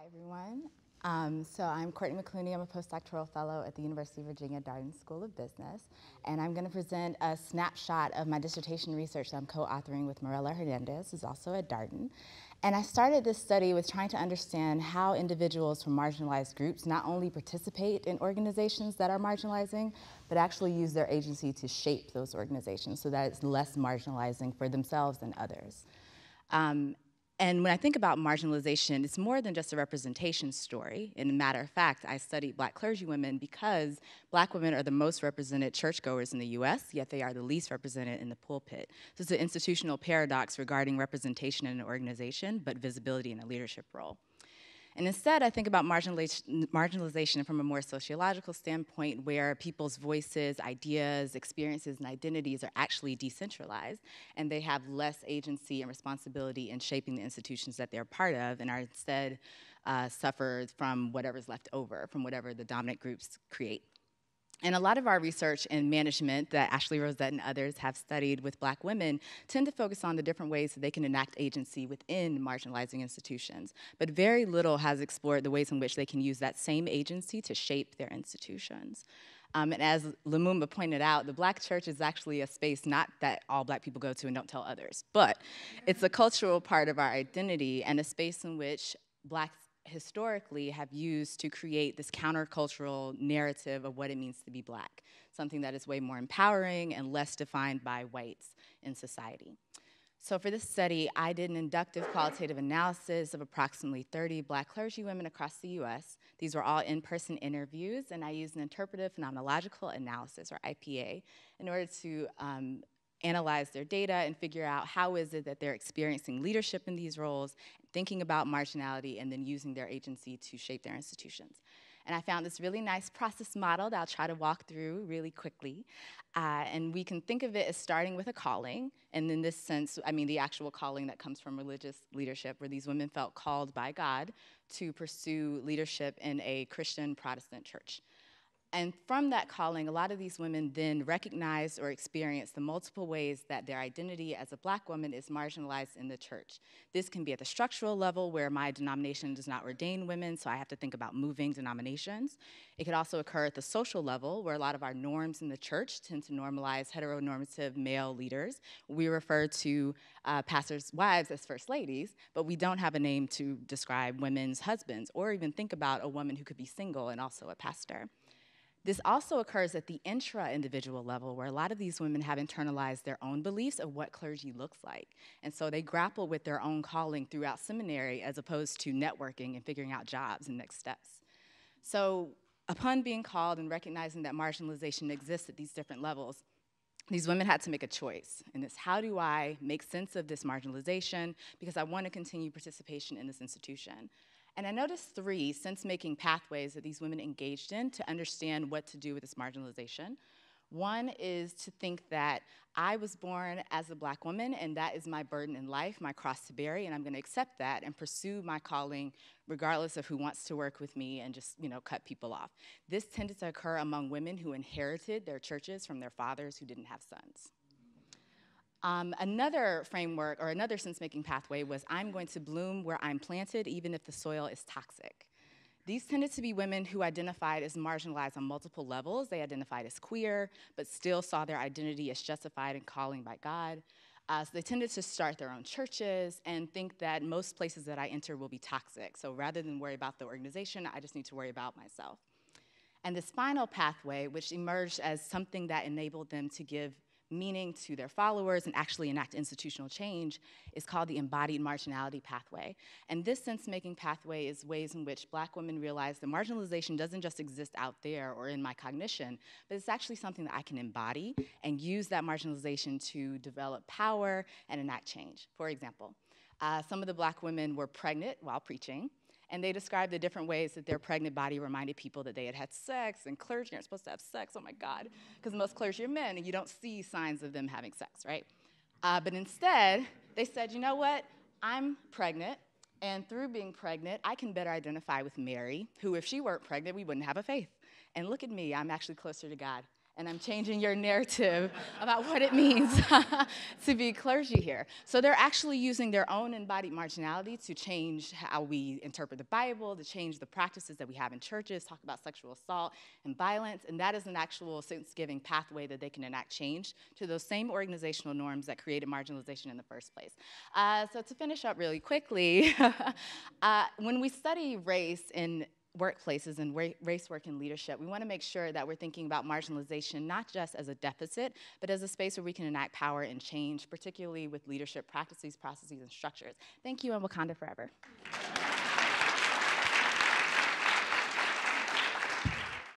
Hi, everyone. So I'm Courtney McCluney. I'm a postdoctoral fellow at the University of Virginia Darden School of Business, and I'm going to present a snapshot of my dissertation research that I'm co-authoring with Mirella Hernandez, who's also at Darden. And I started this study with trying to understand how individuals from marginalized groups not only participate in organizations that are marginalizing, but actually use their agency to shape those organizations so that it's less marginalizing for themselves and others. And when I think about marginalization, it's more than just a representation story. In a matter of fact, I studied Black clergywomen because Black women are the most represented churchgoers in the US, yet they are the least represented in the pulpit. So it's an institutional paradox regarding representation in an organization, but visibility in a leadership role. And instead, I think about marginalization from a more sociological standpoint where people's voices, ideas, experiences, and identities are actually decentralized, and they have less agency and responsibility in shaping the institutions that they're part of, and are instead suffered from whatever's left over, from whatever the dominant groups create. And a lot of our research and management that Ashley Rosette and others have studied with Black women tend to focus on the different ways that they can enact agency within marginalizing institutions. But very little has explored the ways in which they can use that same agency to shape their institutions. And as Lumumba pointed out, the Black church is actually a space not that all Black people go to and don't tell others, but it's a cultural part of our identity and a space in which Blacks historically have used to create this countercultural narrative of what it means to be Black, something that is way more empowering and less defined by whites in society. So for this study, I did an inductive qualitative analysis of approximately 30 Black clergywomen across the US. These were all in-person interviews, and I used an interpretive phenomenological analysis, or IPA, in order to analyze their data and figure out how is it that they're experiencing leadership in these roles, thinking about marginality, and then using their agency to shape their institutions. And I found this really nice process model that I'll try to walk through really quickly. And we can think of it as starting with a calling, and in this sense, I mean the actual calling that comes from religious leadership, where these women felt called by God to pursue leadership in a Christian Protestant church. And from that calling, a lot of these women then recognized or experienced the multiple ways that their identity as a Black woman is marginalized in the church. This can be at the structural level, where my denomination does not ordain women, so I have to think about moving denominations. It could also occur at the social level, where a lot of our norms in the church tend to normalize heteronormative male leaders. We refer to pastors' wives as first ladies, but we don't have a name to describe women's husbands, or even think about a woman who could be single and also a pastor. This also occurs at the intra-individual level, where a lot of these women have internalized their own beliefs of what clergy looks like. And so they grapple with their own calling throughout seminary as opposed to networking and figuring out jobs and next steps. So upon being called and recognizing that marginalization exists at these different levels, these women had to make a choice, and it's how do I make sense of this marginalization because I want to continue participation in this institution. And I noticed 3 sense-making pathways that these women engaged in to understand what to do with this marginalization. One is to think that I was born as a Black woman, and that is my burden in life, my cross to bear, and I'm going to accept that and pursue my calling regardless of who wants to work with me and just, cut people off. This tended to occur among women who inherited their churches from their fathers who didn't have sons. Another framework or another sense-making pathway was I'm going to bloom where I'm planted even if the soil is toxic. These tended to be women who identified as marginalized on multiple levels. They identified as queer, but still saw their identity as justified and calling by God. So they tended to start their own churches and think that most places that I enter will be toxic. So rather than worry about the organization, I just need to worry about myself. And this final pathway, which emerged as something that enabled them to give meaning to their followers and actually enact institutional change, is called the embodied marginality pathway. And this sense-making pathway is ways in which Black women realize that marginalization doesn't just exist out there or in my cognition, but it's actually something that I can embody and use that marginalization to develop power and enact change. For example, some of the Black women were pregnant while preaching, and they described the different ways that their pregnant body reminded people that they had had sex, and clergy aren't supposed to have sex, oh my God, because most clergy are men, and you don't see signs of them having sex, right? But instead, they said, you know what, I'm pregnant, and through being pregnant, I can better identify with Mary, who if she weren't pregnant, we wouldn't have a faith. And look at me, I'm actually closer to God and I'm changing your narrative about what it means to be clergy here. So they're actually using their own embodied marginality to change how we interpret the Bible, to change the practices that we have in churches, talk about sexual assault and violence, and that is an actual sense-giving pathway that they can enact change to those same organizational norms that created marginalization in the first place. So to finish up really quickly, when we study race in workplaces and race work and leadership, we want to make sure that we're thinking about marginalization not just as a deficit, but as a space where we can enact power and change, particularly with leadership practices, processes, and structures. Thank you, and Wakanda forever.